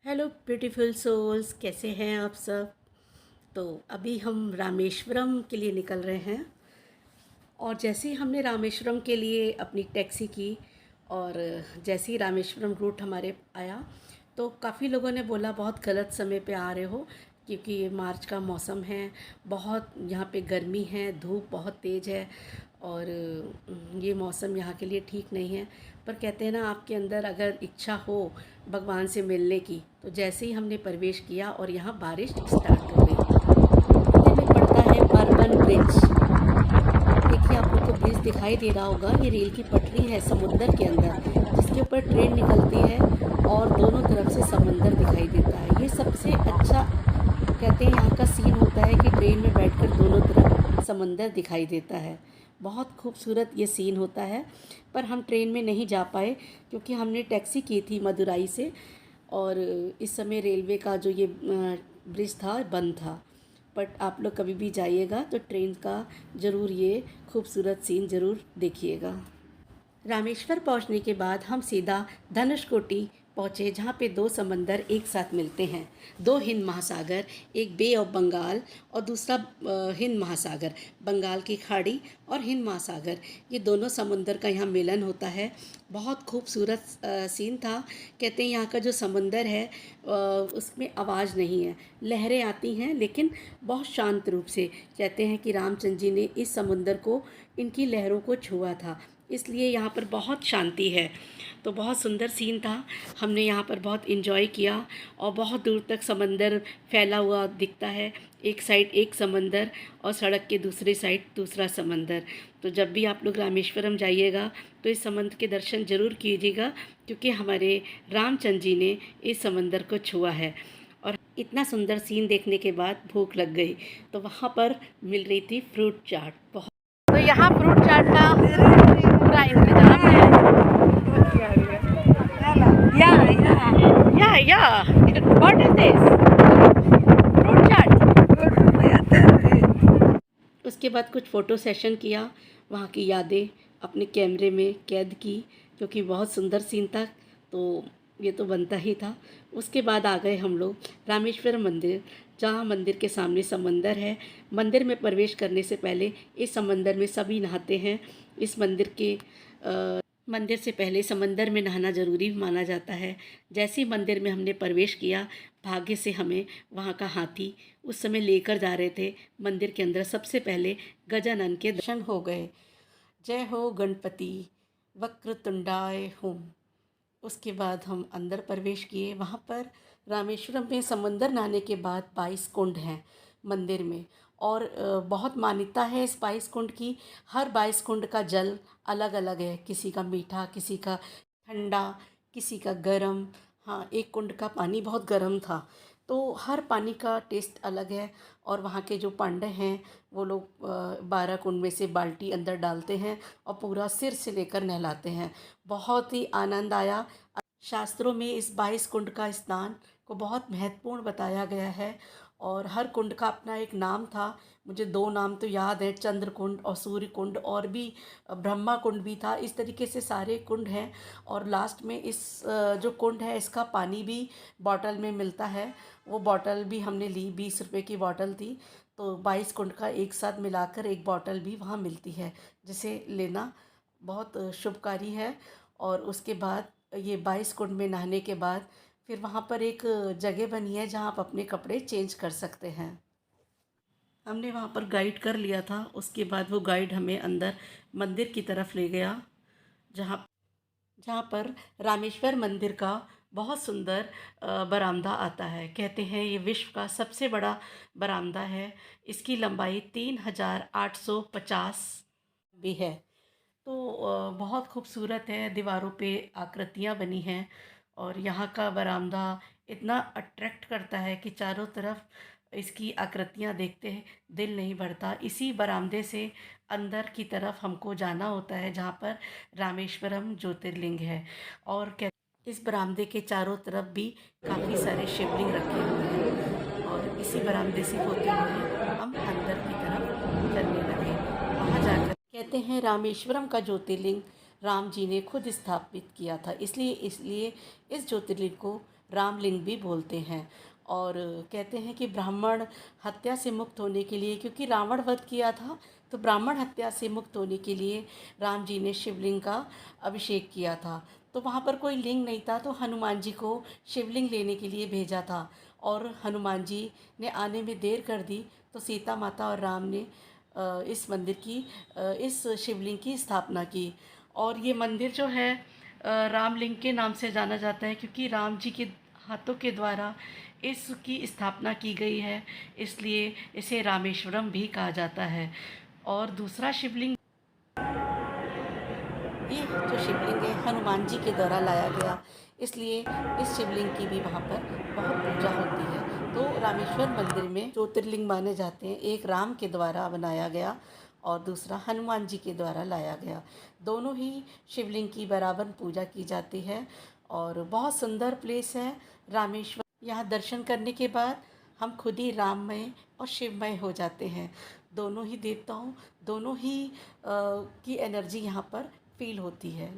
Hello beautiful souls, कैसे हैं आप सब। तो अभी हम रामेश्वरम के लिए निकल रहे हैं और जैसे ही हमने रामेश्वरम के लिए अपनी टैक्सी की और जैसे ही रामेश्वरम रूट हमारे आया तो काफ़ी लोगों ने बोला बहुत गलत समय पे आ रहे हो, क्योंकि ये मार्च का मौसम है, बहुत यहाँ पे गर्मी है, धूप बहुत तेज़ है और ये मौसम यहाँ के लिए ठीक नहीं है। पर कहते हैं ना, आपके अंदर अगर इच्छा हो भगवान से मिलने की, तो जैसे ही हमने प्रवेश किया और यहाँ बारिश स्टार्ट हो गई। रास्ते में पड़ता है बर्बन ब्रिज। देखिए, आप लोग को ब्रिज दिखाई दे रहा होगा, ये रेल की पटरी है समुंदर के अंदर जिसके ऊपर ट्रेन निकलती है और दोनों तरफ से समंदर दिखाई देता है। ये सबसे अच्छा कहते हैं यहाँ का सीन होता है कि ट्रेन में बैठकर दोनों तरफ समंदर दिखाई देता है। बहुत खूबसूरत ये सीन होता है। पर हम ट्रेन में नहीं जा पाए क्योंकि हमने टैक्सी की थी मदुराई से और इस समय रेलवे का जो ये ब्रिज था बंद था। बट आप लोग कभी भी जाइएगा तो ट्रेन का ज़रूर ये खूबसूरत सीन ज़रूर देखिएगा। रामेश्वर पहुंचने के बाद हम सीधा धनुषकोटी पहुँचे, जहाँ पे दो समंदर एक साथ मिलते हैं, दो हिंद महासागर, एक बे ऑफ बंगाल और दूसरा हिंद महासागर, बंगाल की खाड़ी और हिंद महासागर, ये दोनों समुंदर का यहाँ मिलन होता है। बहुत खूबसूरत सीन था। कहते हैं यहाँ का जो समंदर है उसमें आवाज़ नहीं है, लहरें आती हैं लेकिन बहुत शांत रूप से। कहते हैं कि रामचंद्र जी ने इस समुंदर को, इनकी लहरों को छुआ था, इसलिए यहाँ पर बहुत शांति है। तो बहुत सुंदर सीन था, हमने यहाँ पर बहुत इन्जॉय किया और बहुत दूर तक समंदर फैला हुआ दिखता है। एक साइड एक समंदर और सड़क के दूसरी साइड दूसरा समंदर। तो जब भी आप लोग रामेश्वरम जाइएगा तो इस समंदर के दर्शन ज़रूर कीजिएगा, क्योंकि हमारे रामचंद्र जी ने इस समंदर को छुआ है। और इतना सुंदर सीन देखने के बाद भूख लग गई, तो वहाँ पर मिल रही थी फ्रूट चाट। बहुत तो यहाँ फ्रूट चाट का पूरा इंतजाम है। या व्हाट इज दिस फ्रूट चाट। उसके बाद कुछ फ़ोटो सेशन किया, वहाँ की यादें अपने कैमरे में कैद की, क्योंकि बहुत सुंदर सीन था तो ये तो बनता ही था। उसके बाद आ गए हम लोग रामेश्वर मंदिर, जहाँ मंदिर के सामने समंदर है। मंदिर में प्रवेश करने से पहले इस समंदर में सभी नहाते हैं। इस मंदिर से पहले समंदर में नहाना ज़रूरी माना जाता है। जैसे ही मंदिर में हमने प्रवेश किया, भाग्य से हमें वहाँ का हाथी उस समय लेकर जा रहे थे। मंदिर के अंदर सबसे पहले गजानन के दर्शन हो गए। जय हो गणपति वक्रतुंडाय होम। उसके बाद हम अंदर प्रवेश किए। वहाँ पर रामेश्वरम में समंदर नहाने के बाद 22 कुंड हैं मंदिर में, और बहुत मान्यता है इस 22 कुंड की। हर 22 कुंड का जल अलग अलग है, किसी का मीठा, किसी का ठंडा, किसी का गरम। हाँ, एक कुंड का पानी बहुत गर्म था, तो हर पानी का टेस्ट अलग है। और वहाँ के जो पांडे हैं वो लोग 12 कुंड में से बाल्टी अंदर डालते हैं और पूरा सिर से लेकर नहलाते हैं। बहुत ही आनंद आया। शास्त्रों में इस 22 कुंड का स्नान को बहुत महत्वपूर्ण बताया गया है और हर कुंड का अपना एक नाम था। मुझे 2 नाम तो याद है, चंद्र कुंड और सूर्य कुंड, और भी ब्रह्मा कुंड भी था। इस तरीके से सारे कुंड हैं। और लास्ट में इस जो कुंड है इसका पानी भी बॉटल में मिलता है। वो बॉटल भी हमने ली, 20 रुपए की बॉटल थी। तो 22 कुंड का एक साथ मिलाकर एक बॉटल भी वहाँ मिलती है, जिसे लेना बहुत शुभकारी है। और उसके बाद ये 22 कुंड में नहाने के बाद फिर वहाँ पर एक जगह बनी है जहाँ आप अपने कपड़े चेंज कर सकते हैं। हमने वहाँ पर गाइड कर लिया था। उसके बाद वो गाइड हमें अंदर मंदिर की तरफ ले गया, जहाँ जहाँ पर रामेश्वर मंदिर का बहुत सुंदर बरामदा आता है। कहते हैं ये विश्व का सबसे बड़ा बरामदा है। इसकी लंबाई 3850 भी है। तो बहुत खूबसूरत है, दीवारों पे आकृतियाँ बनी हैं और यहाँ का बरामदा इतना अट्रैक्ट करता है कि चारों तरफ इसकी आकृतियाँ देखते हैं दिल नहीं भरता। इसी बरामदे से अंदर की तरफ हमको जाना होता है, जहाँ पर रामेश्वरम ज्योतिर्लिंग है। और क्या, इस बरामदे के चारों तरफ भी काफ़ी सारे शिवलिंग रखे हुए हैं और इसी बरामदे से होते हुए हम अंदर की तरफ चलने लगे। वहाँ जाकर कहते हैं रामेश्वरम का ज्योतिर्लिंग राम जी ने खुद स्थापित किया था, इसलिए इसलिए इस ज्योतिर्लिंग को रामलिंग भी बोलते हैं। और कहते हैं कि ब्राह्मण हत्या से मुक्त होने के लिए, क्योंकि रावण वध किया था, तो ब्राह्मण हत्या से मुक्त होने के लिए राम जी ने शिवलिंग का अभिषेक किया था। तो वहाँ पर कोई लिंग नहीं था, तो हनुमान जी को शिवलिंग लेने के लिए भेजा था। और हनुमान जी ने आने में देर कर दी, तो सीता माता और राम ने इस मंदिर की इस शिवलिंग की स्थापना की। और ये मंदिर जो है रामलिंग के नाम से जाना जाता है, क्योंकि राम जी के हाथों के द्वारा इसकी स्थापना की गई है, इसलिए इसे रामेश्वरम भी कहा जाता है। और दूसरा शिवलिंग, ये जो शिवलिंग है हनुमान जी के द्वारा लाया गया, इसलिए इस शिवलिंग की भी वहाँ पर बहुत पूजा होती है। तो रामेश्वर मंदिर में ज्योतिर्लिंग माने जाते हैं, एक राम के द्वारा बनाया गया और दूसरा हनुमान जी के द्वारा लाया गया। दोनों ही शिवलिंग की बराबर पूजा की जाती है और बहुत सुंदर प्लेस है रामेश्वर। यहाँ दर्शन करने के बाद हम खुद ही राममय और शिवमय हो जाते हैं। दोनों ही देवताओं, दोनों ही की एनर्जी यहाँ पर फील होती है।